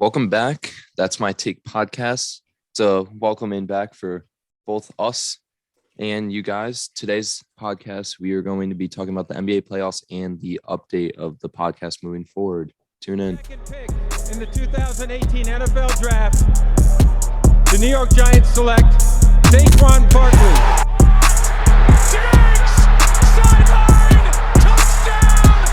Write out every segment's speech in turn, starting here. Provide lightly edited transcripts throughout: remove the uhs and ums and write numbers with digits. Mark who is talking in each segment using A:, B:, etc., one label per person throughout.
A: Welcome back. That's My Take podcast. So welcome in back for both us and you guys. Today's podcast, we are going to be talking about the NBA playoffs and the update of the podcast moving forward. Tune in.
B: Second pick in the 2018 NFL Draft, the New York Giants select Saquon Barkley.
C: Diggs! Sideline! Touchdown!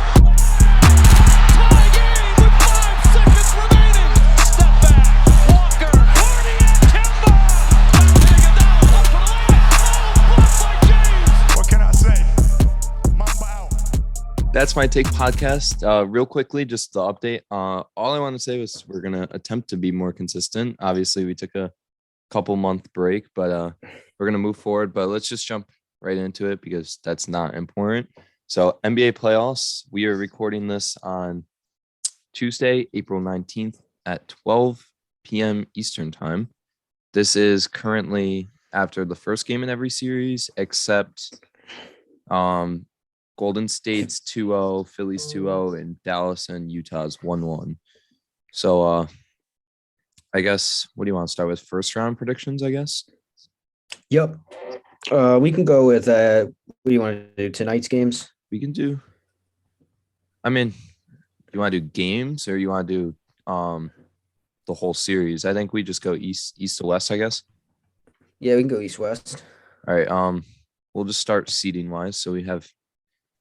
C: Tie game with 5 seconds remaining. Step back. Walker. Fournier. Kemba. Iguodala. Up for the layup. Oh, blocked by James.
D: What can I say? Mamba out.
A: That's My Take podcast. Real quickly, just the update. All I want to say was we're going to attempt to be more consistent. Obviously, we took a couple month break, but we're going to move forward. But let's just jump right into it because that's not important. So NBA playoffs, we are recording this on Tuesday, April 19th at 12 p.m. Eastern time. This is currently after the first game in every series, except Golden State's 2-0, Philly's 2-0, and Dallas and Utah's 1-1. So I guess, what do you want to start with? First round predictions, I guess?
E: Yep. We can go with what do you want to do? Tonight's games?
A: We can do. I mean, you want to do games or you want to do the whole series? I think we just go east to west, I guess.
E: Yeah, we can go east-west.
A: All right. We'll just start seeding wise. So we have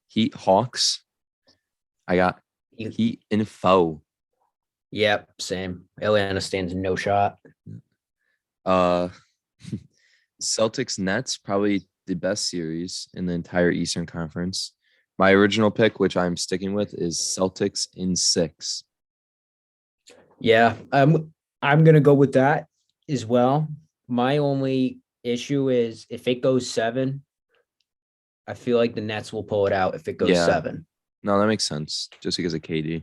A: Heat Hawks. I got Heat info.
E: Yep, same. Atlanta stands no shot.
A: Celtics Nets, probably the best series in the entire Eastern Conference. My original pick, which I'm sticking with, is Celtics in 6.
E: Yeah, I'm gonna go with that as well. My only issue is if it goes 7, I feel like the Nets will pull it out if it goes 7.
A: No, that makes sense. Just because of KD.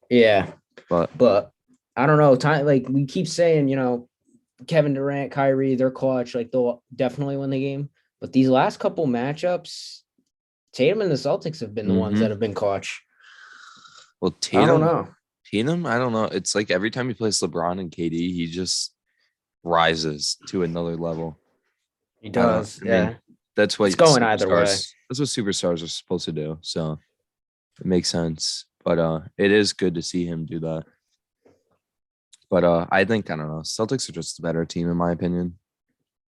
E: Yeah,
A: But
E: I don't know. Like we keep saying, Kevin Durant, Kyrie, they're clutch. Like they'll definitely win the game. But these last couple matchups, Tatum and the Celtics have been the ones that have been clutch.
A: well,
E: I don't know.
A: Tatum, I don't know. It's like every time he plays LeBron and KD, he just rises to another level.
E: He does.
A: I mean, that's what
E: It's going either way.
A: That's what superstars are supposed to do. So it makes sense. But it is good to see him do that. But I don't know. Celtics are just a better team in my opinion.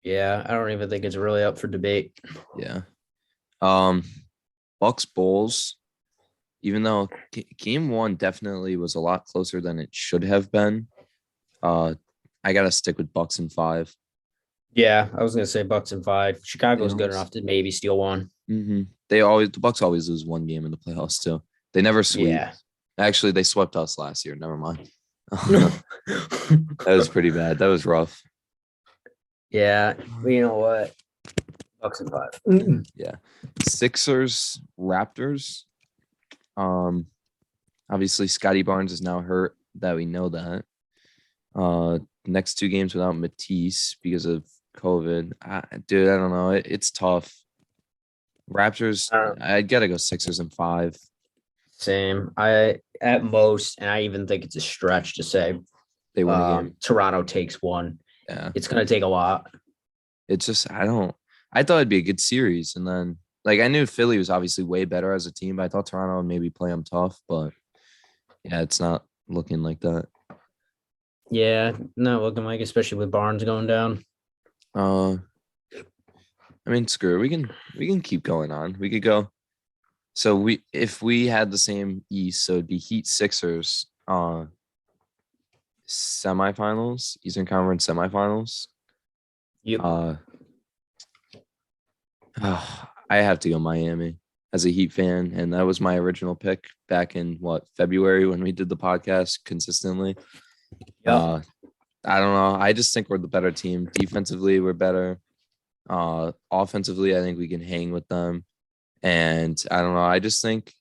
E: Yeah, I don't even think it's really up for debate.
A: Yeah. Bucks Bulls, even though game 1 definitely was a lot closer than it should have been. I gotta stick with Bucks in 5.
E: Yeah, I was gonna say Bucks in 5. Chicago's good enough to maybe steal one.
A: Mm-hmm. The Bucks always lose one game in the playoffs too. They never sweep.
E: Yeah.
A: Actually, they swept us last year. Never mind. That was pretty bad. That was rough.
E: Yeah, but you know what? Bucks in 5.
A: Yeah. Sixers, Raptors. Obviously Scotty Barnes is now hurt. That we know that. Next 2 games without Matisse because of COVID. Dude, I don't know. It's tough. Raptors, I'd gotta go Sixers in 5.
E: Same. At most, and I even think it's a stretch to say
A: They win a game.
E: Toronto takes 1.
A: Yeah.
E: It's gonna take a lot.
A: It's just I thought it'd be a good series, and then I knew Philly was obviously way better as a team, but I thought Toronto would maybe play them tough, but yeah, it's not looking like that.
E: Yeah, not looking like, especially with Barnes going down.
A: I mean, screw it. We can keep going on. We could go. So if we had the same East, so it'd be Heat Sixers semifinals, Eastern Conference semifinals.
E: Yep.
A: I have to go Miami as a Heat fan, and that was my original pick back in February when we did the podcast consistently.
E: Yep.
A: I don't know. I just think we're the better team. Defensively, we're better. Offensively, I think we can hang with them. And I don't know. I just think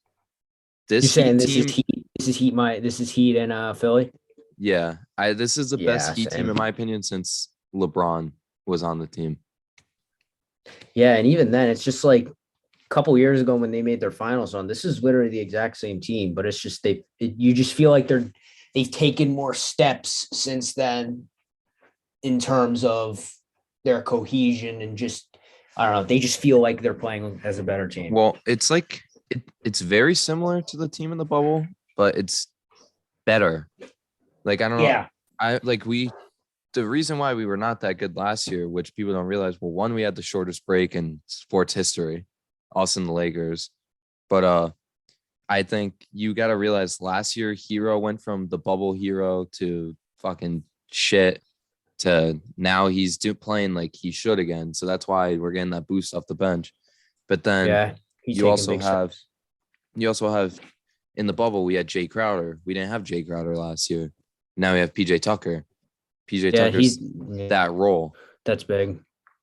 E: You're
A: this
E: saying
A: Heat
E: this
A: team,
E: is Heat. This is Heat and Philly.
A: yeah, this is the best Heat team
E: same.
A: in my opinion since LeBron was on the team.
E: Yeah, and even then, it's just like a couple years ago when they made their finals run. This is literally the exact same team, but it's just you just feel like they've taken more steps since then in terms of their cohesion and just I don't know. They just feel like they're playing as a better team.
A: Well, it's like it's very similar to the team in the bubble, but it's better. Like I don't know.
E: Yeah.
A: The reason why we were not that good last year, which people don't realize, well, one, we had the shortest break in sports history, us and the Lakers. But I think you got to realize last year, Hero went from the bubble hero to fucking shit to now he's playing like he should again. So that's why we're getting that boost off the bench. But then
E: Yeah. He's
A: you
E: taking
A: also
E: big
A: have
E: steps.
A: you also have in the bubble, we had Jay Crowder. We didn't have Jay Crowder last year. Now we have PJ Tucker. PJ
E: Yeah,
A: Tucker's
E: he's
A: that role.
E: that's big.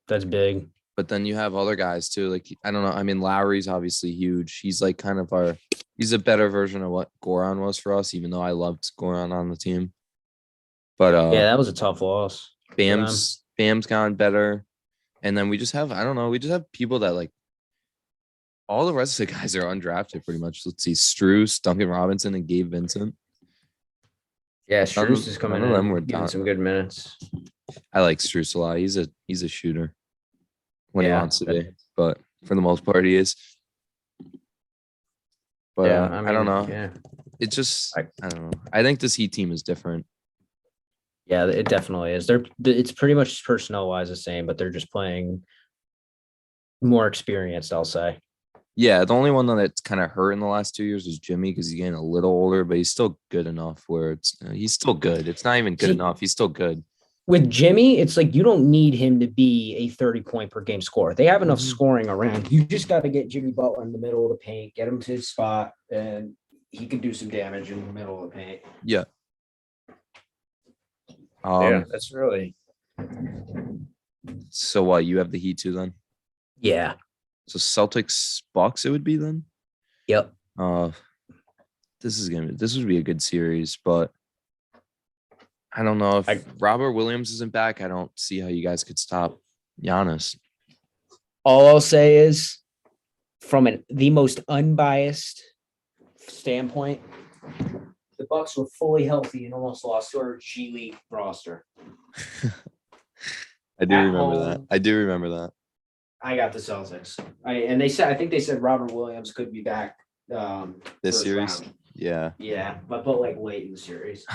E: That's big.
A: But then you have other guys too. Like I don't know. I mean, Lowry's obviously huge. He's like kind of he's a better version of what Goran was for us, even though I loved Goran on the team. But
E: Yeah, that was a tough loss.
A: Bam's gotten better. And then we just have, I don't know, we just have people that like all the rest of the guys are undrafted pretty much. Let's see, Struce, Duncan Robinson, and Gabe Vincent.
E: Yeah,
A: None of-
E: Struce is coming
A: none of them were
E: in, getting
A: done.
E: some good minutes.
A: I like Struce a lot. He's a shooter when he
E: Yeah,
A: wants to be, but for the most part, he is. But
E: Yeah,
A: I don't
E: mean,
A: know.
E: Yeah,
A: It's just
E: I-
A: I don't know. I think this Heat team is different.
E: yeah, it definitely is. It's pretty much personnel wise the same, but they're just playing more experienced, I'll say.
A: Yeah, the only one that's kind of hurt in the last 2 years is Jimmy because he's getting a little older, but he's still good enough where he's still good. It's not even good
E: See-
A: enough. He's still good.
E: With Jimmy, it's like you don't need him to be a 30 point per game scorer. They have enough
A: Mhm.
E: scoring around. You just got to get Jimmy Butler in the middle of the paint, get him to his spot, and he can do some damage in the middle of the paint.
A: Yeah.
E: That's really.
A: So what? You have the Heat too then?
E: Yeah.
A: So Celtics Bucks it would be then?
E: Yep.
A: This would be a good series, but I don't know if Robert Williams isn't back. I don't see how you guys could stop Giannis.
E: All I'll say is, from the most unbiased standpoint, the Bucks were fully healthy and almost lost to our G League roster.
A: I do
E: At
A: remember that.
E: home.
A: I do remember that.
E: I got the Celtics. I think they said Robert Williams could be back
A: This
E: first
A: series.
E: round.
A: Yeah.
E: Yeah, but like late in the series.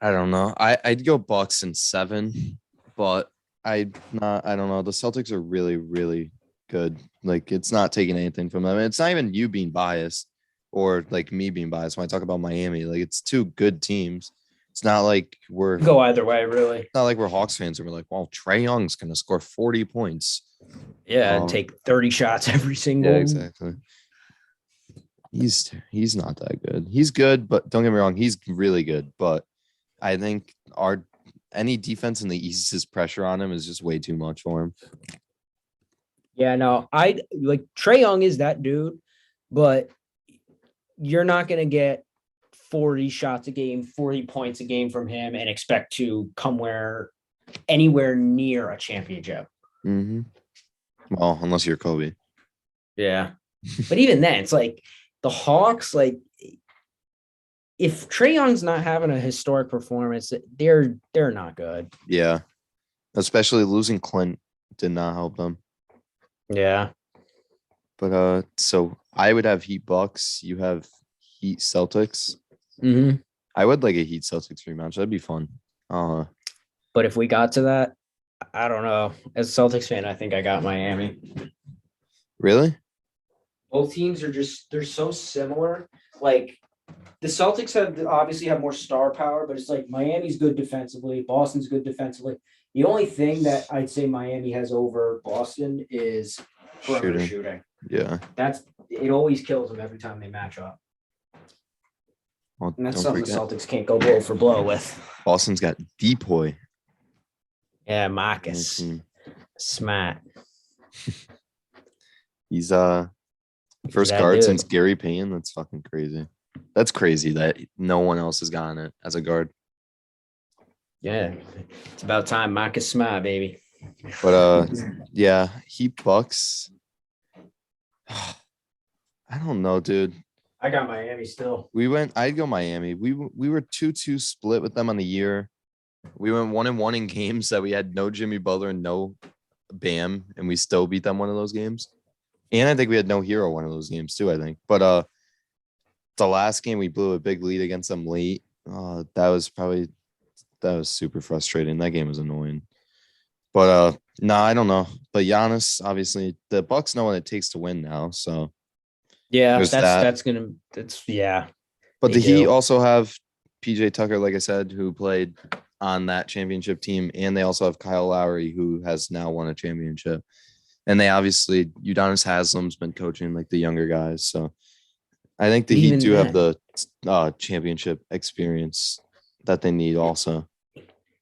A: I don't know. I'd go Bucks in 7, but I don't know. The Celtics are really, really good. Like it's not taking anything from them. It's not even you being biased or like me being biased when I talk about Miami. Like it's two good teams. It's not like we're
E: Go either way, really.
A: not like we're Hawks fans and we're like, well, Trae Young's gonna score 40 points.
E: Yeah,
A: Um,
E: and take 30 shots every single.
A: Yeah, exactly. He's not that good. He's good, but don't get me wrong, he's really good. But I think any defense in the East's pressure on him is just way too much for him.
E: Yeah, no, I like Trae Young is that dude, but you're not gonna get 40 shots a game, 40 points a game from him and expect to come anywhere near a championship.
A: Mm-hmm. Well, unless you're Kobe.
E: Yeah. But even then, it's like the Hawks, like if Trae Young's not having a historic performance, they're not good.
A: Yeah. Especially losing Clint did not help them.
E: Yeah.
A: But so I would have Heat Bucks. You have Heat Celtics.
E: Mm-hmm.
A: I would like a Heat Celtics rematch. That'd be fun.
E: But if we got to that, I don't know. As a Celtics fan, I think I got Miami.
A: Really?
E: Both teams are they're so similar. Like the Celtics obviously have more star power, but it's like Miami's good defensively, Boston's good defensively. The only thing that I'd say Miami has over Boston is perimeter shooting.
A: Yeah.
E: It always kills them every time they match up.
A: Well,
E: And that's
A: don't
E: something
A: forget,
E: the Celtics can't go blow for blow with.
A: Boston's got Depoy.
E: Yeah,
A: on the
E: Marcus
A: team.
E: Smart.
A: He's first
E: that
A: guard
E: dude.
A: since Gary Payton. That's fucking crazy. That's crazy that no one else has gotten it as a guard.
E: Yeah, it's about time. Marcus Smart, baby.
A: But yeah, Heat Bucks. I don't know, dude.
E: I got Miami still.
A: I'd go Miami. We were 2-2 split with them on the year. We went 1-1 in games that we had no Jimmy Butler and no Bam, and we still beat them one of those games. And I think we had no Hero one of those games too, I think. But the last game we blew a big lead against them late. That was super frustrating. That game was annoying. But no, I don't know. But Giannis, obviously, the Bucks know what it takes to win now. So
E: Yeah,
A: There's that.
E: yeah.
A: but
E: They
A: the Heat
E: do.
A: also have PJ Tucker, like I said, who played on that championship team, and they also have Kyle Lowry, who has now won a championship. And they obviously Udonis Haslam's been coaching like the younger guys. So I think the Heat
E: Even
A: do have
E: then-
A: the championship experience that they need also.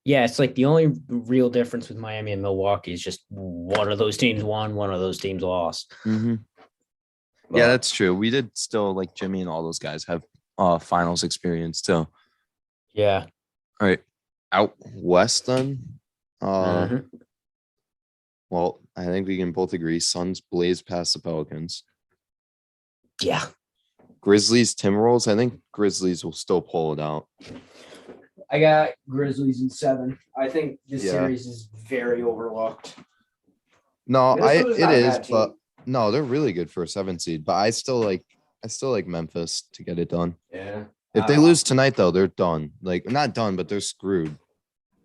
E: Yeah, it's like the only real difference with Miami and Milwaukee is just one of those teams won, one of those teams lost.
A: Yeah,
E: But,
A: that's true. We did still like Jimmy and all those guys have finals experience too.
E: yeah.
A: All right. Out west then.
E: Mhm.
A: Well, I think we can both agree Suns blaze past the Pelicans.
E: Yeah.
A: Grizzlies, Timberwolves. I think Grizzlies will still pull it out.
E: I got Grizzlies in 7. I think this
A: Yeah.
E: series is very overlooked.
A: No,
E: Minnesota's
A: it
E: not a
A: is,
E: bad
A: but
E: team.
A: no, they're really good for a 7 seed. But I still like Memphis to get it done.
E: Yeah.
A: If they lose tonight, though, they're done. Like not done, but they're screwed.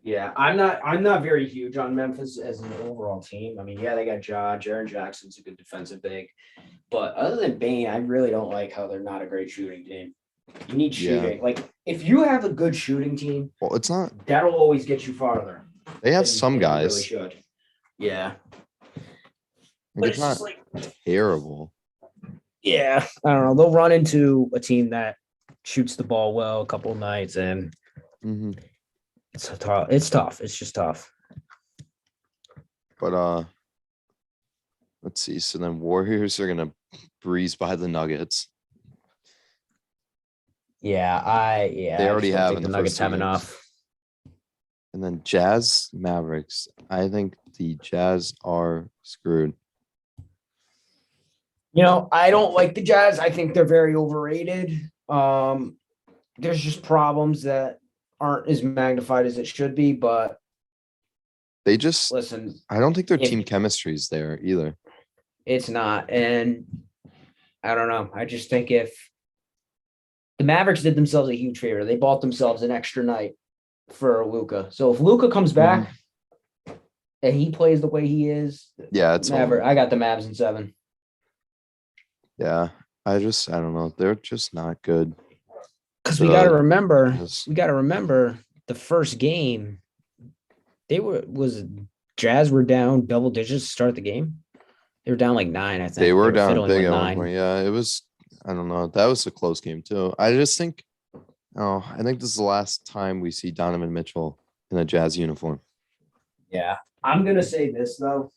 E: Yeah, I'm not very huge on Memphis as an overall team. I mean, yeah, they got Jaren Jackson's a good defensive big. But other than Bane, I really don't like how they're not a great shooting team. You need
A: Yeah.
E: shooting. Like if you have a good shooting team,
A: Well, it's not.
E: that'll always get you farther.
A: They have
E: than-
A: some
E: than you really
A: guys.
E: should. Yeah.
A: Like,
E: But
A: it's not
E: just like
A: terrible.
E: yeah, I don't know. They'll run into a team that shoots the ball well a couple of nights, and
A: hmm
E: it's tough. It's tough. It's just tough.
A: But let's see. So then Warriors are gonna breeze by the Nuggets.
E: Yeah,
A: They
E: I
A: already
E: just don't
A: have
E: think
A: in
E: the
A: the
E: Nuggets
A: first two
E: have
A: games.
E: enough.
A: And then Jazz Mavericks. I think the Jazz are screwed.
E: You know, I don't like the Jazz. I think they're very overrated. There's just problems that aren't as magnified as it should be. But
A: They just
E: listen,
A: I don't think their
E: if-
A: team chemistry is there either.
E: it's not. And I don't know. I just think if the Mavericks did themselves a huge favor, they bought themselves an extra night for Luka. So if Luka comes back and he plays the way he is,
A: Yeah, it's over.
E: I got the Mavs in 7.
A: Yeah. I don't know. They're just not good.
E: Because we got to remember,
A: Yes.
E: the first game, Jazz were down double digits to start the game. They were down like 9, I think.
A: They were down
E: fiddling
A: big
E: with
A: at one
E: 9.
A: point. Yeah, it was. I don't know. That was a close game too. I just think. Oh, I think this is the last time we see Donovan Mitchell in a Jazz uniform.
E: Yeah. I'm gonna say this though.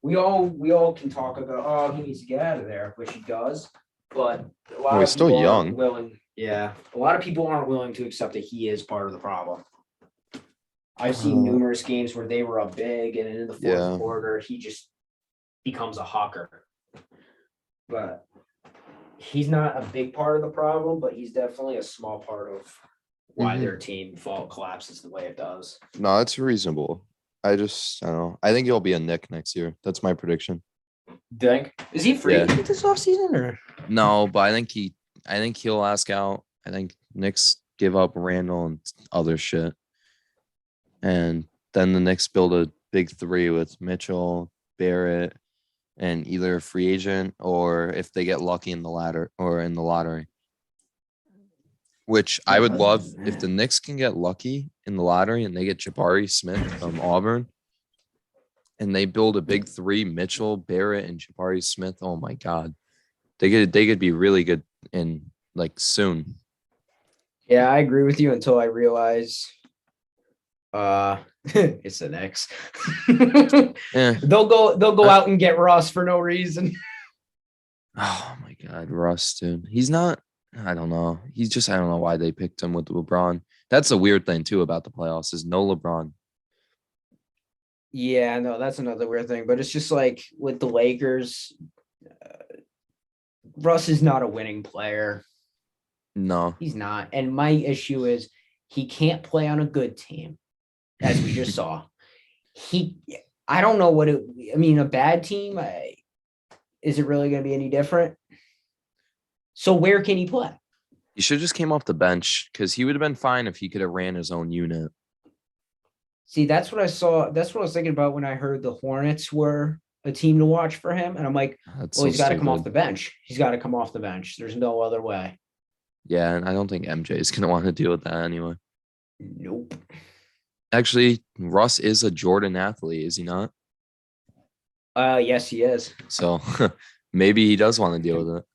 E: We all can talk about he needs to get out of there, which he does. But a lot
A: Well, he's
E: of
A: still
E: people aren't
A: young.
E: willing. Yeah. A lot of people aren't willing to accept that he is part of the problem. I've seen numerous games where they were up big and in the fourth
A: Yeah.
E: quarter, he just becomes a hawker. But he's not a big part of the problem, but he's definitely a small part of why
A: Mhm.
E: their team collapses the way it does.
A: No, it's reasonable. I don't know. I think he'll be a Nick next year. That's my prediction.
E: Think is he free
A: Yeah.
E: this offseason or
A: No, but I think he'll ask out. I think Knicks give up Randall and other shit. And then the Knicks build a big 3 with Mitchell, Barrett, and either a free agent or if they get lucky in the lottery. Which I would love if the Knicks can get lucky in the lottery and they get Jabari Smith from Auburn and they build a big 3, Mitchell, Barrett, and Jabari Smith. Oh my God. They could be really good in like soon.
E: Yeah, I agree with you until I realize it's the Knicks.
A: Yeah.
E: They'll go out and get Russ for no reason.
A: Oh my God, Russ, dude. He's not. I don't know. I don't know why they picked him with LeBron. That's a weird thing too about the playoffs is no LeBron.
E: Yeah, no, that's another weird thing. But it's just like with the Lakers, Russ is not a winning player.
A: No.
E: He's not. And my issue is he can't play on a good team, as we just saw. I don't know what a bad team, is it really going to be any different? So where can he play?
A: He should just came off the bench because he would have been fine if he could have ran his own unit.
E: See, that's what I saw. That's what I was thinking about when I heard the Hornets were a team to watch for him. And I'm like,
A: That's
E: well,
A: so
E: he's got to come off
A: stupid.
E: the bench. He's got to come off the bench. There's no other way.
A: Yeah, and I don't think MJ is gonna want to deal with that anyway.
E: Nope.
A: Actually, Russ is a Jordan athlete, is he not?
E: Yes, he is.
A: So maybe he does want to deal with it.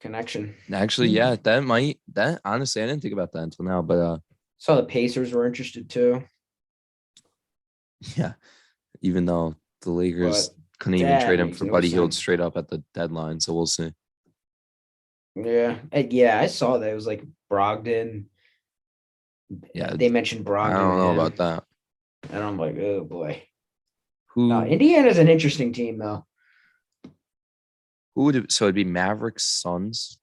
E: Connection.
A: Actually, yeah, that honestly, I didn't think about that until now, but
E: Saw the Pacers were interested too.
A: yeah, even though the Lakers
E: But
A: couldn't even
E: that
A: trade him
E: makes
A: for
E: no
A: Buddy Hield
E: sense.
A: straight up at the deadline, so we'll see.
E: Yeah. Yeah, I saw that. It was like Brogdon.
A: Yeah,
E: They mentioned Brogdon.
A: I don't know
E: and him,
A: about that.
E: And I'm like, oh boy.
A: Who
E: Indiana's an interesting team though.
A: who would it, so it'd be Mavericks, Suns.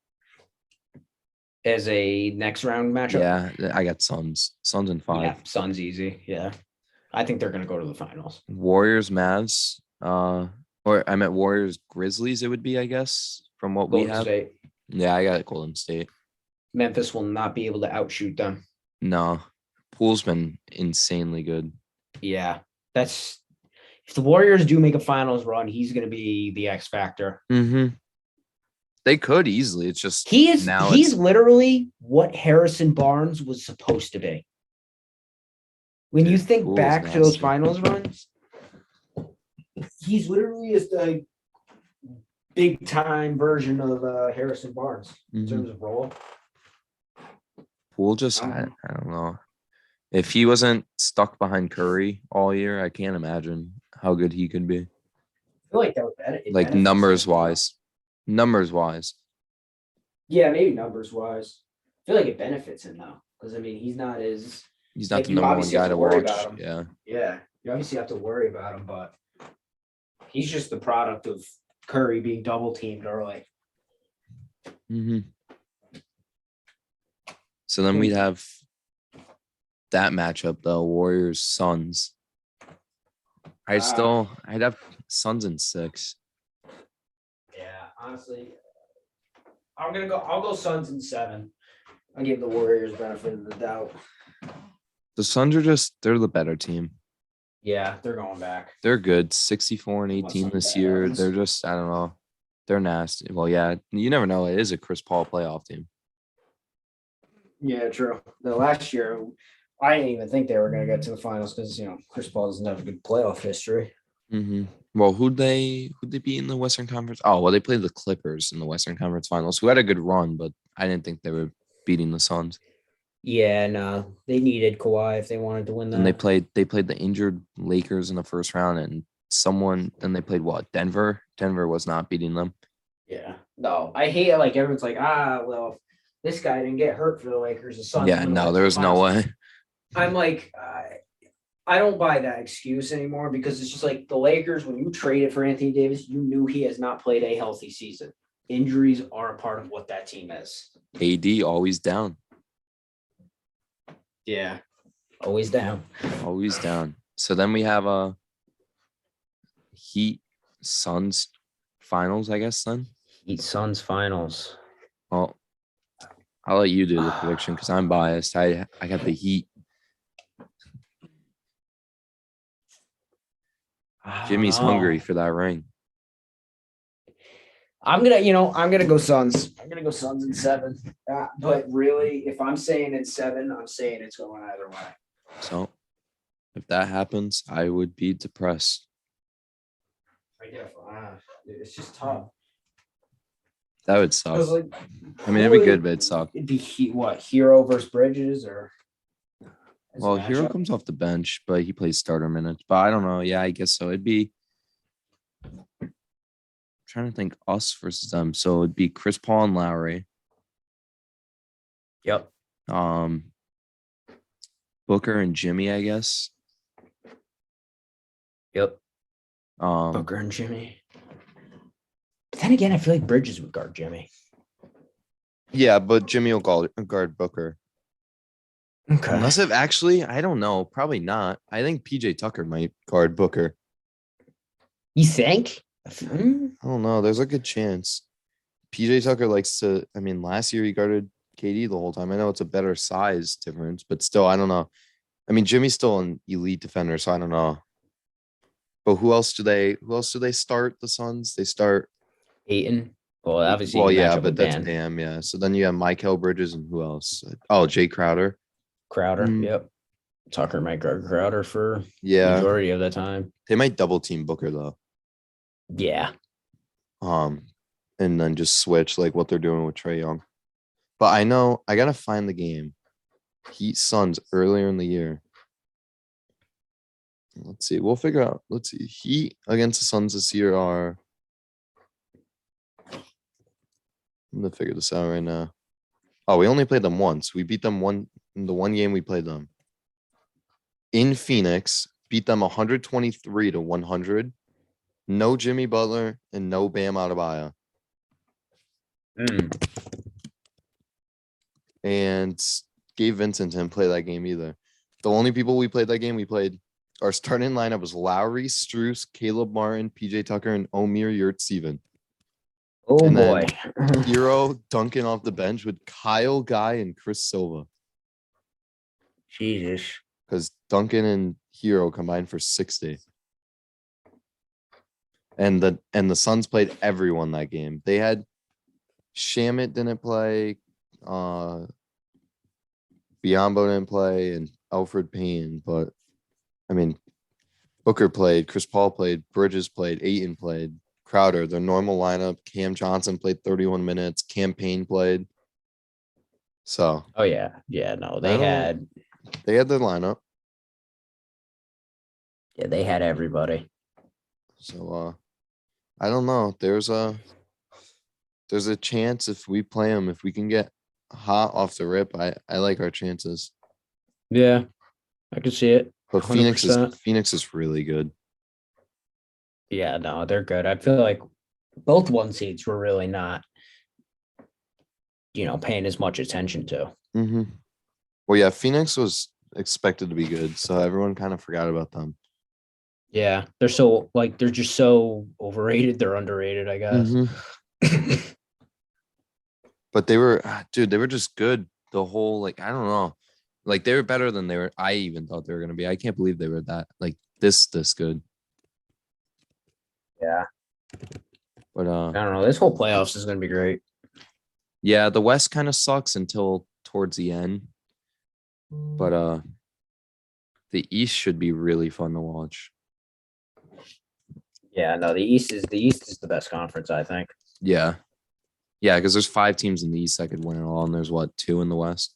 E: As a next round matchup.
A: Yeah, I got Suns in 5.
E: Yeah, Suns easy. Yeah. I think they're gonna go to the finals.
A: Warriors, Mavs, or I meant Warriors, Grizzlies. It would be, I guess, from what we
E: Golden
A: have.
E: State.
A: Yeah, I got it. Golden State.
E: Memphis will not be able to outshoot them.
A: No, Pool's been insanely good.
E: Yeah. That's if the Warriors do make a finals run, he's gonna be the X factor.
A: Mm-hmm. They could easily. It's just
E: He's
A: now
E: he's
A: it's-
E: literally what Harrison Barnes was supposed to be. When you
A: Dude,
E: think
A: Poole is
E: back to those
A: nasty.
E: finals runs, he's literally just a big time version of Harrison Barnes in
A: Mhm.
E: terms of role.
A: Poole just I don't know. If he wasn't stuck behind Curry all year, I can't imagine how good he could be.
E: I feel like that would benefit.
A: Like numbers wise.
E: Yeah, maybe numbers wise. I feel like it benefits him though. Because I mean he's not as
A: He's not
E: Like,
A: the
E: you
A: number one
E: obviously have
A: guy
E: to
A: to
E: worry
A: watch.
E: about him.
A: Yeah.
E: yeah, you obviously have to worry about him, but he's just the product of Curry being double teamed early.
A: Mm-hmm. So then we'd have that matchup though, Warriors Suns. I'd have Suns in 6.
E: Yeah, honestly, I'll go Suns in 7. I give the Warriors benefit of the doubt.
A: The Suns are they're the better team.
E: Yeah, they're going back.
A: They're good. 64 and
E: Unless
A: 18
E: something
A: this
E: bad
A: year.
E: happens.
A: They're just, I don't know. They're nasty. Well, yeah, you never know. It is a Chris Paul playoff team.
E: Yeah, true. The last year, I didn't even think they were going to get to the finals because Chris Paul doesn't have a good playoff history.
A: Mm-hmm. Well, who'd they beat in the Western Conference? Oh, well, they played the Clippers in the Western Conference Finals, who had a good run, but I didn't think they were beating the Suns.
E: Yeah, no, they needed Kawhi if they wanted to win that.
A: And they played the injured Lakers in the first round, and then they played what? Denver. Denver was not beating them.
E: Yeah, no, I hate it. Like everyone's like, well, this guy didn't get hurt for the Lakers. The Suns.
A: Yeah,
E: would've
A: no,
E: went to
A: there
E: the
A: was no
E: finals.
A: way.
E: I'm like, I don't buy that excuse anymore because it's just like the Lakers. When you traded for Anthony Davis, you knew he has not played a healthy season. Injuries are a part of what that team is.
A: AD always down.
E: Yeah, always down.
A: Always down. So then we have a Heat Suns finals, I guess. Then
E: Heat Suns finals.
A: well, I'll let you do the prediction because I'm biased. I got the Heat. Jimmy's hungry for that ring.
E: I'm gonna go Suns. I'm gonna go Suns in 7. But really, if I'm saying in 7, I'm saying it's going either way.
A: So if that happens, I would be depressed.
E: It's just tough.
A: That would suck.
E: 'Cause, like,
A: I mean, it'd be good, but it'd suck.
E: It'd be Hero versus Bridges or. as a
A: Well, Hero
E: matchup?
A: comes off the bench, but he plays starter minutes. But I don't know. Yeah, I guess so. It'd be trying to think us versus them. So it'd be Chris Paul and Lowry.
E: Yep.
A: Booker and Jimmy, I guess.
E: Yep.
A: Um,
E: Booker and Jimmy. But then again, I feel like Bridges would guard Jimmy.
A: Yeah, but Jimmy will guard Booker.
E: Okay.
A: Unless if actually, I don't know. Probably not. I think PJ Tucker might guard Booker.
E: You think?
A: I don't know. There's a good chance. PJ Tucker likes to. I mean, last year he guarded KD the whole time. I know it's a better size difference, but still, I don't know. I mean, Jimmy's still an elite defender, so I don't know. But who else do they start? The Suns? They start.
E: Aiton. Well, obviously,
A: Well,
E: you match
A: yeah,
E: up
A: but
E: with
A: that's
E: Bam.
A: Bam. Yeah. So then you have Michael Bridges and who else? Oh, Jay Crowder.
E: Crowder.
A: Mm.
E: Yep. Tucker might guard Crowder for
A: Yeah.
E: majority of the time.
A: They might double team Booker though.
E: Yeah.
A: And then just switch like what they're doing with Trae Young. But I know I gotta find the game. Heat Suns earlier in the year. Let's see. We'll figure out. Let's see. Heat against the Suns this year are. I'm gonna figure this out right now. Oh, we only played them once. We beat them in the one game we played them. In Phoenix, beat them 123-100. No Jimmy Butler and no Bam Adebayo. And Gabe Vincent didn't play that game either. The only people we played that game, our starting lineup was Lowry, Strus, Caleb Martin, PJ Tucker, and Omer Yurtseven.
E: Oh
A: And
E: boy.
A: then Hero Duncan off the bench with Kyle Guy and Chris Silva.
E: Jesus.
A: Because Duncan and Hero combined for 60. And the Suns played everyone that game. They had Shamit didn't play, Biombo didn't play, and Alfred Payne. But I mean, Booker played, Chris Paul played, Bridges played, Ayton played, Crowder, their normal lineup. Cam Johnson played 31 minutes. Cam Payne played. So
E: Oh yeah. Yeah, no, they had
A: their lineup.
E: Yeah, they had everybody.
A: So I don't know. There's a chance if we play them, if we can get hot off the rip, I like our chances.
E: Yeah, I can see it.
A: But
E: 100%.
A: Phoenix is really good.
E: Yeah, no, they're good. I feel like both one seeds were really not, paying as much attention to.
A: Mm-hmm. Well, yeah, Phoenix was expected to be good, so everyone kind of forgot about them.
E: Yeah, they're just so overrated. They're underrated, I guess.
A: Mm-hmm. But they were just good. The whole, I don't know. They were better than I even thought they were going to be. I can't believe they were that, this good.
E: Yeah.
A: But
E: I don't know. This whole playoffs is going to be great.
A: Yeah, the West kind of sucks until towards the end. But the East should be really fun to watch.
E: Yeah, no, the East is the best conference, I think.
A: Yeah. Yeah, because there's 5 teams in the East that could win it all, and there's 2 in the West.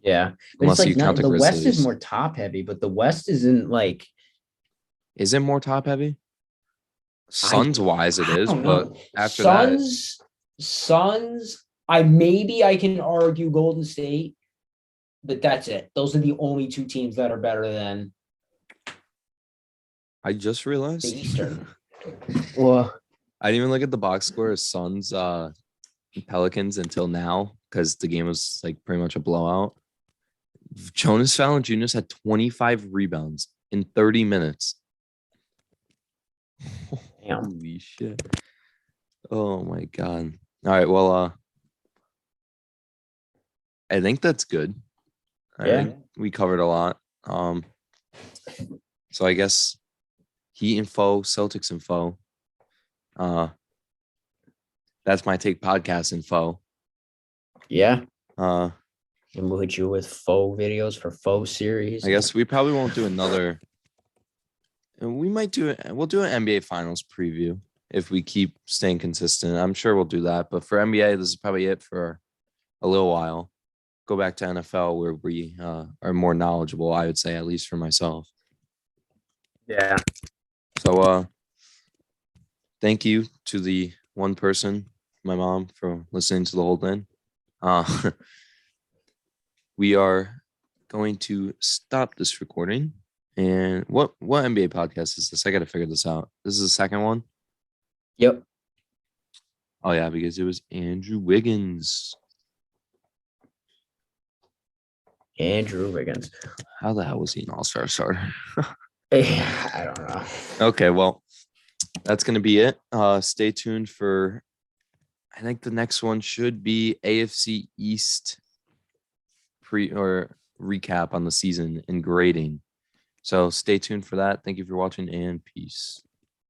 E: Yeah. But
A: Unless you count the
E: West is
A: Grizzlies.
E: more top heavy, but the West isn't
A: Is it more top heavy? Suns wise it is,
E: don't
A: but
E: know.
A: after
E: Suns, I can argue Golden State, but that's it. Those are the only 2 teams that are better than
A: I just realized.
E: the Eastern. Well,
A: I didn't even look at the box score of Suns Pelicans until now because the game was pretty much a blowout. Jonas Valanciunas had 25 rebounds in 30 minutes.
E: damn.
A: Holy shit. Oh my god. All right, well I think that's good.
E: Yeah.
A: Think we covered a lot. So I guess Heat info, Celtics info. That's my take podcast info.
E: Yeah.
A: And
E: we'll hit you with faux videos for faux series.
A: I guess we probably won't do another. We might do it. We'll do an NBA Finals preview if we keep staying consistent. I'm sure we'll do that. But for NBA, this is probably it for a little while. Go back to NFL where we are more knowledgeable, I would say, at least for myself.
E: Yeah.
A: So thank you to the one person, my mom, for listening to the whole thing. We are going to stop this recording. And what NBA podcast is this? I got to figure this out. This is the second one.
E: Yep.
A: Oh yeah, because it was Andrew Wiggins.
E: Andrew Wiggins.
A: How the hell was he an all-star starter?
E: I don't know.
A: Okay, well, that's gonna be it. Stay tuned for. I think the next one should be AFC East recap on the season and grading. So stay tuned for that. Thank you for watching and peace.